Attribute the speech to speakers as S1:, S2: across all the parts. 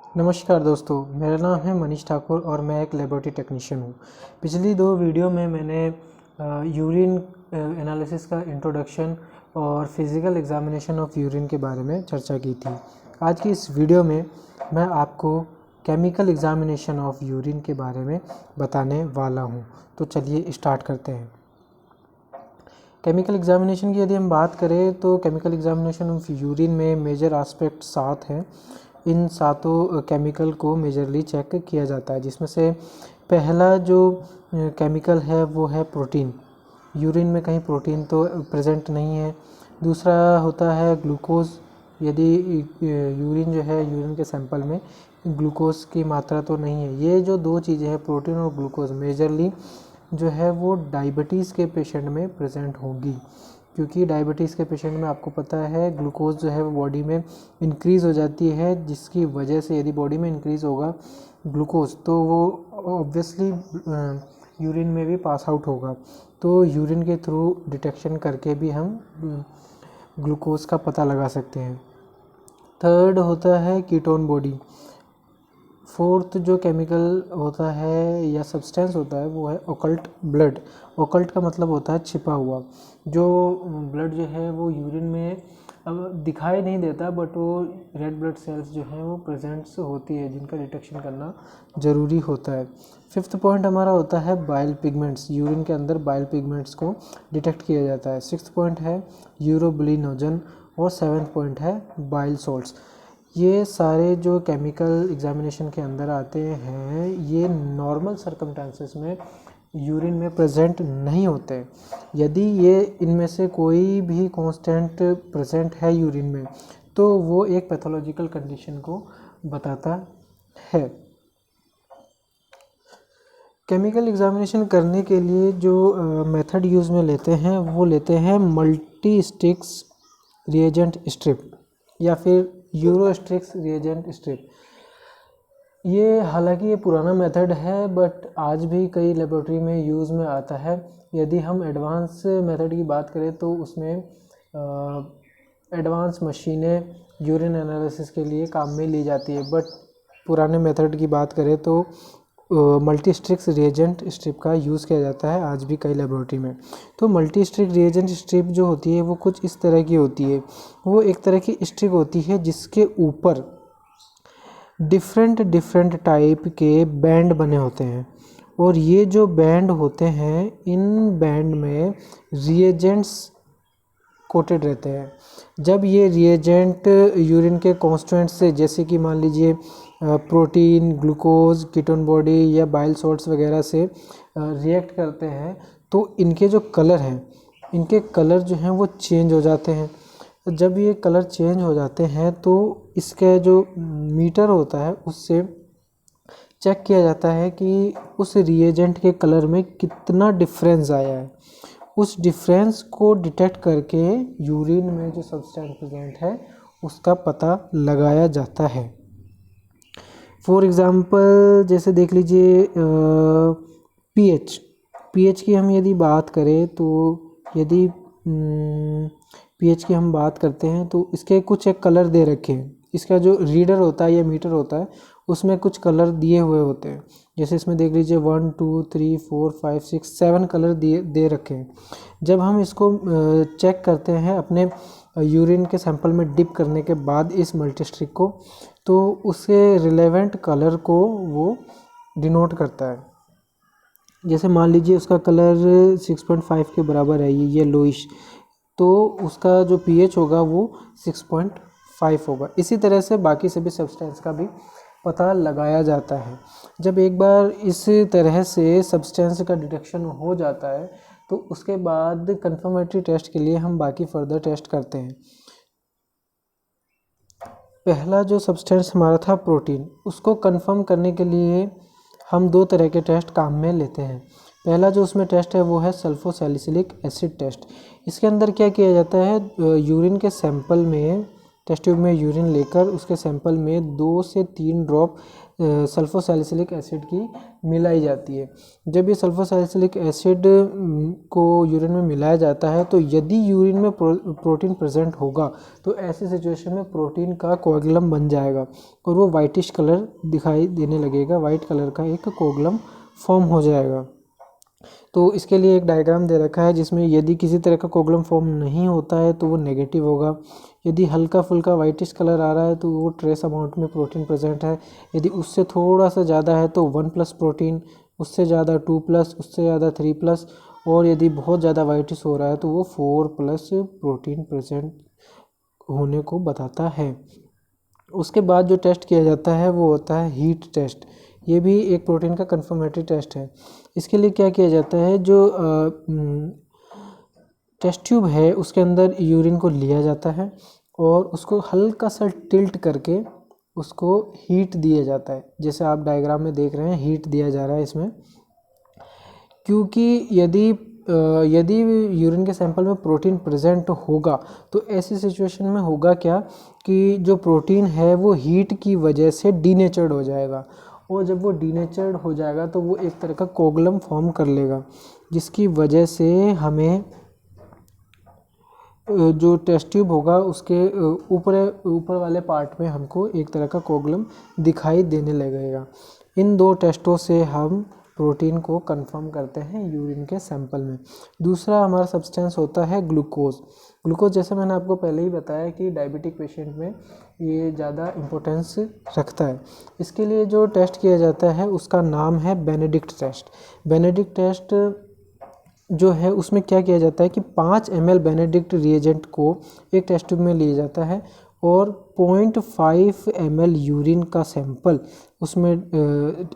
S1: नमस्कार दोस्तों, मेरा नाम है मनीष ठाकुर और मैं एक लेबोरेटरी टेक्नीशियन हूँ। पिछली 2 वीडियो में मैंने यूरिन एनालिसिस का इंट्रोडक्शन और फिज़िकल एग्जामिनेशन ऑफ यूरिन के बारे में चर्चा की थी। आज की इस वीडियो में मैं आपको केमिकल एग्जामिनेशन ऑफ यूरिन के बारे में बताने वाला हूँ। तो चलिए स्टार्ट करते हैं। केमिकल एग्जामिनेशन की यदि हम बात करें तो केमिकल एग्जामिनेशन ऑफ यूरिन में मेजर एस्पेक्ट 7 हैं। इन 7 केमिकल को मेजरली चेक किया जाता है, जिसमें से पहला जो केमिकल है वो है प्रोटीन। यूरिन में कहीं प्रोटीन तो प्रेजेंट नहीं है। दूसरा होता है ग्लूकोज। यदि यूरिन जो है, यूरिन के सैंपल में ग्लूकोज की मात्रा तो नहीं है। ये जो 2 चीज़ें हैं, प्रोटीन और ग्लूकोज, मेजरली जो है वो डायबिटीज़ के पेशेंट में प्रेजेंट होगी, क्योंकि डायबिटीज़ के पेशेंट में आपको पता है ग्लूकोज जो है वो बॉडी में इंक्रीज़ हो जाती है, जिसकी वजह से यदि बॉडी में इंक्रीज़ होगा ग्लूकोज तो वो ऑब्वियसली यूरिन में भी पास आउट होगा। तो यूरिन के थ्रू डिटेक्शन करके भी हम ग्लूकोज का पता लगा सकते हैं। थर्ड होता है कीटोन बॉडी। फोर्थ जो केमिकल होता है या सब्सटेंस होता है वो है ओकल्ट ब्लड। ओकल्ट का मतलब होता है छिपा हुआ। जो ब्लड जो है वो यूरिन में अब दिखाई नहीं देता, बट वो रेड ब्लड सेल्स जो हैं वो प्रेजेंट्स होती है, जिनका डिटेक्शन करना ज़रूरी होता है। फिफ्थ पॉइंट हमारा होता है बाइल पिगमेंट्स। यूरिन के अंदर बाइल पिगमेंट्स को डिटेक्ट किया जाता है। सिक्स्थ पॉइंट है यूरोबिलिनोजन और सेवन्थ पॉइंट है बाइल सॉल्ट्स। ये सारे जो केमिकल एग्जामिनेशन के अंदर आते हैं ये नॉर्मल सर्कमस्टेंसेस में यूरिन में प्रेजेंट नहीं होते। यदि ये इनमें से कोई भी कांस्टेंट प्रेजेंट है यूरिन में तो वो एक पैथोलॉजिकल कंडीशन को बताता है। केमिकल एग्जामिनेशन करने के लिए जो मेथड यूज़ में लेते हैं वो लेते हैं मल्टी स्टिक्स रिएजेंट स्ट्रिप या फिर यूरोस्ट्रिक्स रिएजेंट स्ट्रिप। ये हालांकि ये पुराना मेथड है, बट आज भी कई लेबोरेटरी में यूज़ में आता है। यदि हम एडवांस मेथड की बात करें तो उसमें एडवांस मशीनें यूरिन एनालिसिस के लिए काम में ली जाती है, बट पुराने मेथड की बात करें तो मल्टी स्ट्रिक्स रिएजेंट स्ट्रिप का यूज़ किया जाता है आज भी कई लेबोरेटरी में। तो मल्टी स्ट्रिक रिएजेंट स्ट्रिप जो होती है वो कुछ इस तरह की होती है। वो एक तरह की स्ट्रिक होती है जिसके ऊपर डिफरेंट टाइप के बैंड बने होते हैं, और ये जो बैंड होते हैं इन बैंड में रिएजेंट्स कोटेड रहते हैं। जब ये रिएजेंट यूरिन के कॉन्स्टिट्यूएंट से, जैसे कि मान लीजिए प्रोटीन, ग्लूकोज, कीटोन बॉडी या बाइल सॉल्ट्स वगैरह से रिएक्ट करते हैं तो इनके जो कलर हैं, इनके कलर जो हैं वो चेंज हो जाते हैं। जब ये कलर चेंज हो जाते हैं तो इसका जो मीटर होता है उससे चेक किया जाता है कि उस रिएजेंट के कलर में कितना डिफरेंस आया है। उस डिफरेंस को डिटेक्ट करके यूरिन में जो सब्सटेंस प्रेजेंट है उसका पता लगाया जाता है। फॉर एग्ज़ाम्पल जैसे देख लीजिए पीएच की हम यदि बात करें तो यदि पीएच की हम बात करते हैं तो इसके कुछ एक कलर दे रखे हैं। इसका जो रीडर होता है या मीटर होता है उसमें कुछ कलर दिए हुए होते हैं। जैसे इसमें देख लीजिए 1 2 3 4 5 6 7 कलर दे रखे हैं। जब हम इसको चेक करते हैं अपने यूरिन के सैंपल में डिप करने के बाद इस मल्टीस्ट्रिक को, तो उसके रिलेवेंट कलर को वो डिनोट करता है। जैसे मान लीजिए उसका कलर 6.5 के बराबर है, ये येलोइश, तो उसका जो पीएच होगा वो 6.5 होगा। इसी तरह से बाकी सभी सब्सटेंस का भी पता लगाया जाता है। जब एक बार इस तरह से सब्सटेंस का डिटेक्शन हो जाता है तो उसके बाद कंफर्मेटरी टेस्ट के लिए हम बाकी फर्दर टेस्ट करते हैं। पहला जो सब्सटेंस हमारा था प्रोटीन, उसको कंफर्म करने के लिए हम 2 तरह के टेस्ट काम में लेते हैं। पहला जो उसमें टेस्ट है वो है सल्फोसैलिसिलिक एसिड टेस्ट। इसके अंदर क्या किया जाता है, यूरिन के सैंपल में टेस्ट ट्यूब में यूरिन लेकर उसके सैंपल में 2 से 3 ड्रॉप सल्फोसैलिसिलिक एसिड की मिलाई जाती है। जब ये सल्फोसैलिसिलिक एसिड को यूरिन में मिलाया जाता है तो यदि यूरिन में प्रोटीन प्रेजेंट होगा तो ऐसी सिचुएशन में प्रोटीन का कोएगुलम बन जाएगा और वो वाइटिश कलर दिखाई देने लगेगा, वाइट कलर का एक कोएगुलम फॉर्म हो जाएगा। तो इसके लिए एक डायग्राम दे रखा है जिसमें यदि किसी तरह का कोएगुलम फॉर्म नहीं होता है तो वो नेगेटिव होगा, यदि हल्का फुल्का वाइटिश कलर आ रहा है तो वो ट्रेस अमाउंट में प्रोटीन प्रेजेंट है, यदि उससे थोड़ा सा ज़्यादा है तो 1+ प्रोटीन, उससे ज़्यादा 2+, उससे ज़्यादा 3+, और यदि बहुत ज़्यादा वाइटिश हो रहा है तो वो 4+ प्रोटीन प्रेजेंट होने को बताता है। उसके बाद जो टेस्ट किया जाता है वो होता है हीट टेस्ट। ये भी एक प्रोटीन का कंफर्मेटरी टेस्ट है। इसके लिए क्या किया जाता है, जो टेस्ट ट्यूब है उसके अंदर यूरिन को लिया जाता है और उसको हल्का सा टिल्ट करके उसको हीट दिया जाता है। जैसे आप डायग्राम में देख रहे हैं हीट दिया जा रहा है इसमें, क्योंकि यदि यूरिन के सैंपल में प्रोटीन प्रेजेंट होगा तो ऐसी सिचुएशन में होगा क्या कि जो प्रोटीन है वो हीट की वजह से डीनेचर्ड हो जाएगा, और जब वो डीनेचर्ड हो जाएगा तो वो एक तरह का कोएगुलम फॉर्म कर लेगा, जिसकी वजह से हमें जो टेस्ट ट्यूब होगा उसके ऊपर वाले पार्ट में हमको एक तरह का कोएगुलम दिखाई देने लगेगा। इन 2 टेस्टों से हम प्रोटीन को कंफर्म करते हैं यूरिन के सैंपल में। दूसरा हमारा सब्सटेंस होता है ग्लूकोज। ग्लूकोज जैसे मैंने आपको पहले ही बताया कि डायबिटिक पेशेंट में ये ज़्यादा इम्पोर्टेंस रखता है। इसके लिए जो टेस्ट किया जाता है उसका नाम है बेनेडिक्ट टेस्ट। बेनेडिक्ट टेस्ट जो है उसमें क्या किया जाता है कि 5 ml बेनेडिक्ट रिएजेंट को एक टेस्ट ट्यूब में लिया जाता है और 0.5 ml यूरिन का सैंपल उसमें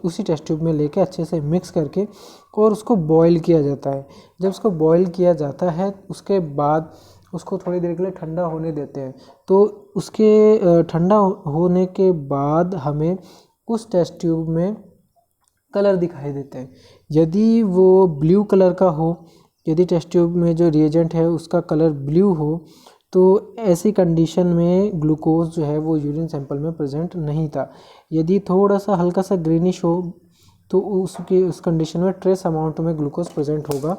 S1: उसी टेस्ट ट्यूब में लेके अच्छे से मिक्स करके और उसको बॉईल किया जाता है। जब उसको बॉईल किया जाता है उसके बाद उसको थोड़ी देर के लिए ठंडा होने देते हैं। तो उसके ठंडा होने के बाद हमें उस टेस्ट ट्यूब में कलर दिखाई देते हैं। यदि वो ब्लू कलर का हो, यदि टेस्ट ट्यूब में जो रिएजेंट है उसका कलर ब्लू हो, तो ऐसी कंडीशन में ग्लूकोज जो है वो यूरिन सैंपल में प्रेजेंट नहीं था। यदि थोड़ा सा हल्का सा ग्रीनिश हो तो उस कंडीशन में ट्रेस अमाउंट में ग्लूकोज प्रेजेंट होगा,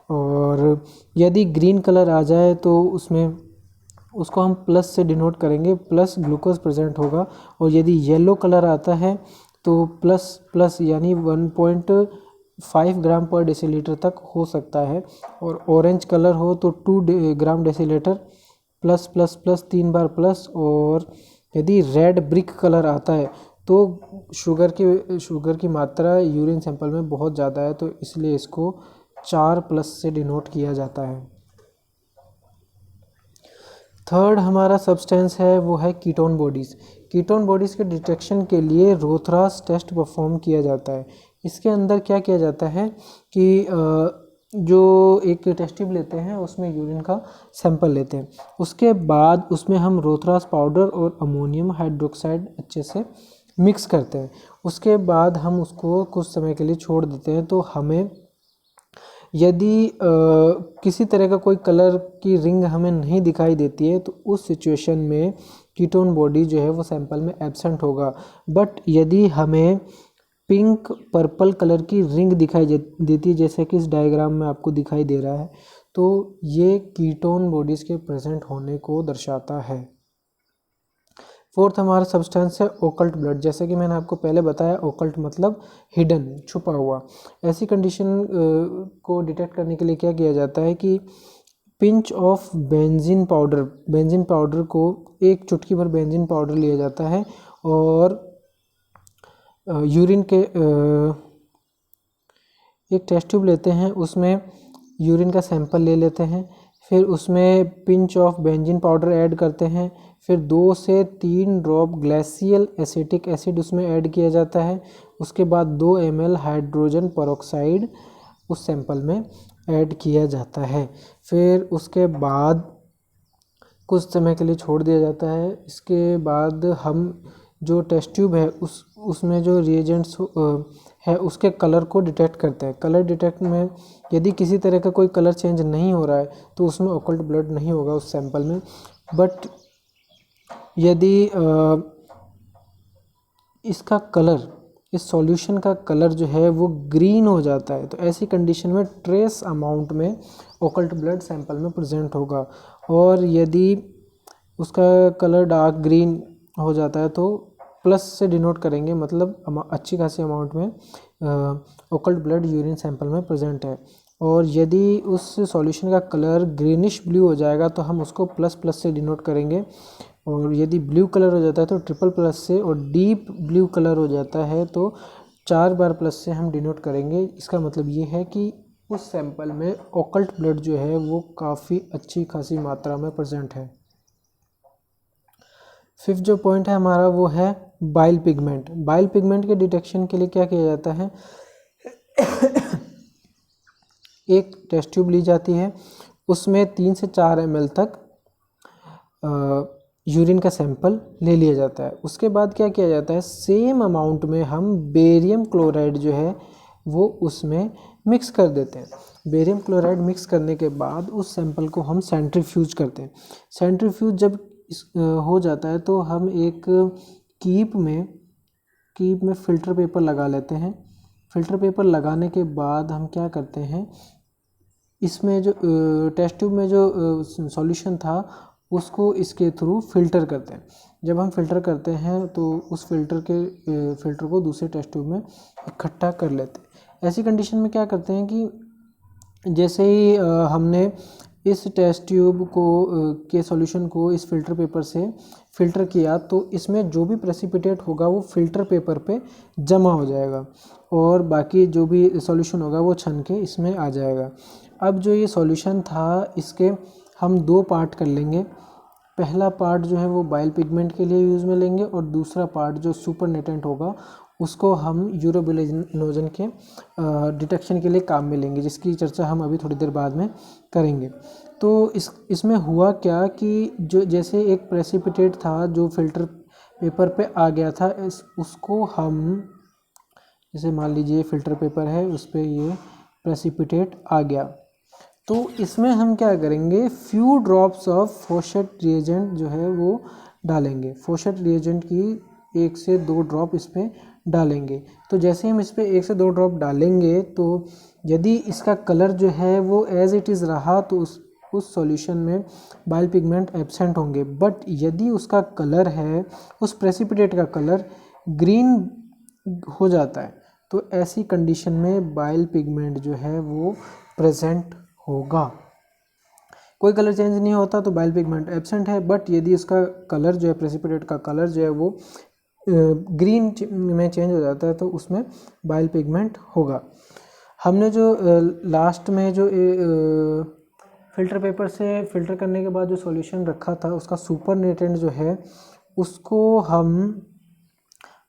S1: और यदि ग्रीन कलर आ जाए तो उसको हम प्लस से डिनोट करेंगे, प्लस ग्लूकोज प्रेजेंट होगा। और यदि येलो कलर आता है तो प्लस यानी 1.5 ग्राम पर डेसीलीटर तक हो सकता है, और ऑरेंज कलर हो तो 2 ग्राम डेसीलीटर प्लस 3 बार प्लस। और यदि रेड ब्रिक कलर आता है तो शुगर की मात्रा यूरिन सैंपल में बहुत ज़्यादा है, तो इसलिए इसको 4+ से डिनोट किया जाता है। थर्ड हमारा सब्सटेंस है वो है कीटोन बॉडीज़। कीटोन बॉडीज़ के डिटेक्शन के लिए रोथरास टेस्ट परफॉर्म किया जाता है। इसके अंदर क्या किया जाता है कि जो एक टेस्ट ट्यूब लेते हैं उसमें यूरिन का सैंपल लेते हैं, उसके बाद उसमें हम रोथरास पाउडर और अमोनियम हाइड्रोक्साइड अच्छे से मिक्स करते हैं। उसके बाद हम उसको कुछ समय के लिए छोड़ देते हैं। तो हमें यदि किसी तरह का कोई कलर की रिंग हमें नहीं दिखाई देती है तो उस सिचुएशन में कीटोन बॉडी जो है वो सैंपल में एब्सेंट होगा। बट यदि हमें पिंक पर्पल कलर की रिंग दिखाई देती है, जैसे कि इस डायग्राम में आपको दिखाई दे रहा है, तो ये कीटोन बॉडीज़ के प्रेजेंट होने को दर्शाता है। फोर्थ हमारा सब्सटेंस है ओकल्ट ब्लड। जैसे कि मैंने आपको पहले बताया, ओकल्ट मतलब हिडन, छुपा हुआ। ऐसी कंडीशन को डिटेक्ट करने के लिए क्या किया जाता है कि पिंच ऑफ बेंजीन पाउडर को एक चुटकी भर बेंजीन पाउडर लिया जाता है और यूरिन के एक टेस्ट ट्यूब लेते हैं, उसमें यूरिन का सैंपल ले लेते हैं, फिर उसमें pinch of benzene powder add करते हैं, फिर 2 से 3 ड्रॉप ग्लेशियल एसिटिक एसिड उसमें ऐड किया जाता है। उसके बाद 2 ml हाइड्रोजन पेरोक्साइड उस सैंपल में ऐड किया जाता है। फिर उसके बाद कुछ समय के लिए छोड़ दिया जाता है। इसके बाद हम जो टेस्ट ट्यूब है उसमें जो रिएजेंट्स है उसके कलर को डिटेक्ट करते हैं। कलर डिटेक्ट में यदि किसी तरह का कोई कलर चेंज नहीं हो रहा है तो उसमें ओकल्ट ब्लड नहीं होगा उस सैंपल में। बट यदि इसका कलर, इस सॉल्यूशन का कलर जो है वो ग्रीन हो जाता है, तो ऐसी कंडीशन में ट्रेस अमाउंट में ओकल्ट ब्लड सैंपल में प्रेजेंट होगा। और यदि उसका कलर डार्क ग्रीन हो जाता है तो प्लस से डिनोट करेंगे, मतलब अच्छी खासी अमाउंट में ओकल्ट ब्लड यूरिन सैंपल में प्रेजेंट है। और यदि उस सॉल्यूशन का कलर ग्रीनिश ब्लू हो जाएगा तो हम उसको प्लस प्लस से डिनोट करेंगे। और यदि ब्लू कलर हो जाता है तो ट्रिपल प्लस से, और डीप ब्लू कलर हो जाता है तो 4 बार प्लस से हम डिनोट करेंगे। इसका मतलब ये है कि उस सैंपल में ओकल्ट ब्लड जो है वो काफ़ी अच्छी खासी मात्रा में प्रेजेंट है। फिफ्थ जो पॉइंट है हमारा वो है बाइल पिगमेंट। बाइल पिगमेंट के डिटेक्शन के लिए क्या किया जाता है, एक टेस्ट ट्यूब ली जाती है, उसमें 3 से 4 ml तक यूरिन का सैंपल ले लिया जाता है। उसके बाद क्या किया जाता है, सेम अमाउंट में हम बेरियम क्लोराइड जो है वो उसमें मिक्स कर देते हैं। बेरियम क्लोराइड मिक्स करने के बाद उस सैंपल को हम सेंट्रीफ्यूज करते हैं। सेंट्रीफ्यूज जब हो जाता है तो हम एक कीप में फ़िल्टर पेपर लगा लेते हैं। फ़िल्टर पेपर लगाने के बाद हम क्या करते हैं, इसमें जो टेस्ट ट्यूब में जो सॉल्यूशन था उसको इसके थ्रू फ़िल्टर करते हैं। जब हम फ़िल्टर करते हैं तो उस फ़िल्टर को दूसरे टेस्ट ट्यूब में इकट्ठा कर लेते हैं। ऐसी कंडीशन में क्या करते हैं कि जैसे ही हमने इस टेस्ट ट्यूब के सॉल्यूशन को इस फ़िल्टर पेपर से फ़िल्टर किया तो इसमें जो भी प्रेसिपिटेट होगा वो फ़िल्टर पेपर पे जमा हो जाएगा और बाकी जो भी सॉल्यूशन होगा वो छन के इसमें आ जाएगा। अब जो ये सॉल्यूशन था इसके हम 2 पार्ट कर लेंगे। पहला पार्ट जो है वो बाइल पिगमेंट के लिए यूज़ में लेंगे और दूसरा पार्ट जो सुपरनेटेंट होगा उसको हम यूरोबिलिनोजन के डिटेक्शन के लिए काम में लेंगे, जिसकी चर्चा हम अभी थोड़ी देर बाद में करेंगे। तो इसमें हुआ क्या कि जो जैसे एक प्रेसिपिटेट था जो फिल्टर पेपर पे आ गया था, उसको हम जैसे मान लीजिए फ़िल्टर पेपर है उस पर ये प्रेसिपिटेट आ गया, तो इसमें हम क्या करेंगे, फ्यू ड्रॉप्स ऑफ फोशेट रिएजेंट जो है वो डालेंगे। फोशेट रिएजेंट की 1 से 2 ड्रॉप इस पर डालेंगे। तो जैसे हम इस पर 1 से 2 ड्रॉप डालेंगे तो यदि इसका कलर जो है वो एज इट इज़ रहा तो उस सॉल्यूशन में बाइल पिगमेंट एब्सेंट होंगे। बट यदि उसका कलर है, उस प्रेसिपिटेट का कलर ग्रीन हो जाता है तो ऐसी कंडीशन में बाइल पिगमेंट जो है वो प्रेजेंट होगा। कोई कलर चेंज नहीं होता तो बाइल पिगमेंट एब्सेंट है। बट यदि उसका कलर जो है, प्रेसिपिटेट का कलर जो है वो ग्रीन में चेंज हो जाता है तो उसमें बाइल पिगमेंट होगा। हमने जो लास्ट में जो फ़िल्टर पेपर से फ़िल्टर करने के बाद जो सॉल्यूशन रखा था उसका सुपरनेटेंट जो है उसको हम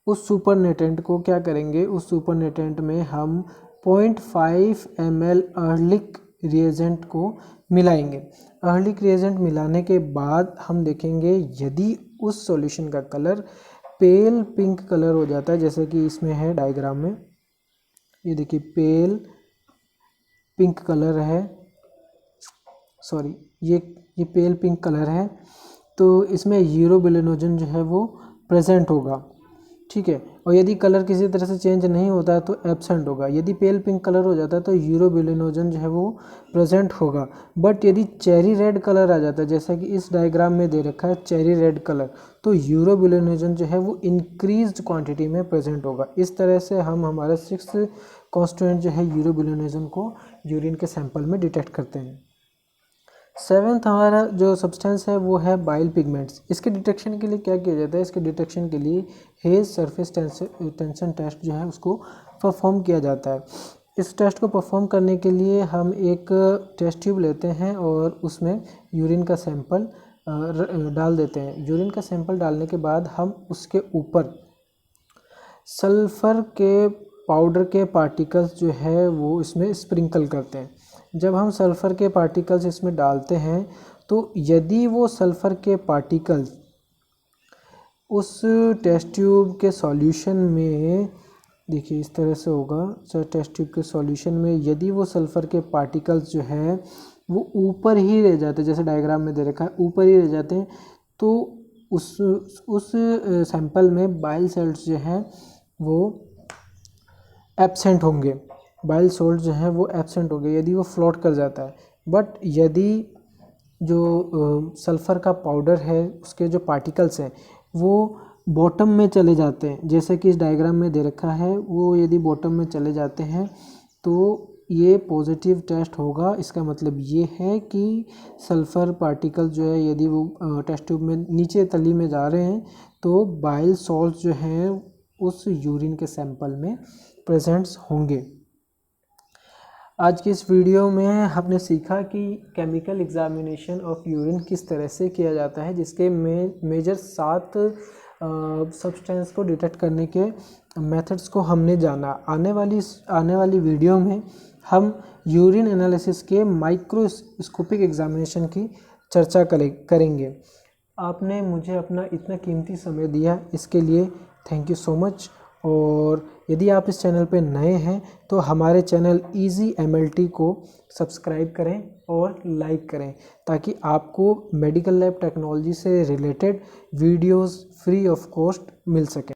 S1: उस सुपरनेटेंट को क्या करेंगे, उस सुपरनेटेंट में हम 0.5 ml अर्लिक रिएजेंट को मिलाएंगे। अर्लिक रिएजेंट मिलाने के बाद हम देखेंगे यदि उस सॉल्यूशन का कलर पेल पिंक कलर हो जाता है, जैसे कि इसमें है डायग्राम में, ये देखिए पेल पिंक कलर है, सॉरी ये पेल पिंक कलर है, तो इसमें यूरोबिलिनोजन जो है वो प्रेजेंट होगा, ठीक है। और यदि कलर किसी तरह से चेंज नहीं होता है तो एब्सेंट होगा। यदि पेल पिंक कलर हो जाता है तो यूरोबिलिनोजन जो है वो प्रेजेंट होगा। बट यदि चेरी रेड कलर आ जाता है, जैसा कि इस डायग्राम में दे रखा है चेरी रेड कलर, तो यूरोबिलिनोजन जो है वो इंक्रीज्ड क्वांटिटी में प्रेजेंट होगा। इस तरह से हम हमारा 6th कॉन्स्टिट्यूएंट जो है यूरोबिलिनोजन को यूरिन के सैंपल में डिटेक्ट करते हैं। 7th हमारा जो सब्सटेंस है वो है बाइल पिगमेंट्स। इसके डिटेक्शन के लिए क्या किया जाता है, इसके डिटेक्शन के लिए हेज सरफेस टेंशन टेस्ट जो है उसको परफॉर्म किया जाता है। इस टेस्ट को परफॉर्म करने के लिए हम एक टेस्ट ट्यूब लेते हैं और उसमें यूरिन का सैंपल डाल देते हैं। यूरिन का सैंपल डालने के बाद हम उसके ऊपर सल्फ़र के पाउडर के पार्टिकल्स जो है वो इसमें स्प्रिंकल करते हैं। जब हम सल्फ़र के पार्टिकल्स इसमें डालते हैं तो यदि वो सल्फ़र के पार्टिकल्स उस टेस्ट ट्यूब के सॉल्यूशन में, देखिए इस तरह से होगा, टेस्ट ट्यूब के सॉल्यूशन में यदि वो सल्फ़र के पार्टिकल्स जो है वो ऊपर ही रह जाते हैं, जैसे डायग्राम में दे रखा है ऊपर ही रह जाते हैं, तो उस सैंपल में बाइल सेल्स जो हैं वो एब्सेंट होंगे, बाइल सॉल्ट जो हैं वो एब्सेंट होंगे यदि वो फ्लोट कर जाता है। बट यदि जो सल्फ़र का पाउडर है उसके जो पार्टिकल्स हैं वो बॉटम में चले जाते हैं, जैसे कि इस डायग्राम में दे रखा है, वो यदि बॉटम में चले जाते हैं तो ये पॉजिटिव टेस्ट होगा। इसका मतलब ये है कि सल्फ़र पार्टिकल जो है यदि वो टेस्ट ट्यूब में नीचे तली में जा रहे हैं तो बाइल सॉल्ट जो हैं उस यूरिन के सैंपल में प्रेजेंट्स होंगे। आज की इस वीडियो में हमने सीखा कि केमिकल एग्जामिनेशन ऑफ यूरिन किस तरह से किया जाता है, जिसके मेजर 7 सब्सटेंस को डिटेक्ट करने के मेथड्स को हमने जाना। आने वाली वीडियो में हम यूरिन एनालिसिस के माइक्रोस्कोपिक एग्जामिनेशन की चर्चा करेंगे। आपने मुझे अपना इतना कीमती समय दिया, इसके लिए थैंक यू सो मच। और यदि आप इस चैनल पे नए हैं तो हमारे चैनल इजी MLT को सब्सक्राइब करें और लाइक करें, ताकि आपको मेडिकल लैब टेक्नोलॉजी से related videos free of cost मिल सकें।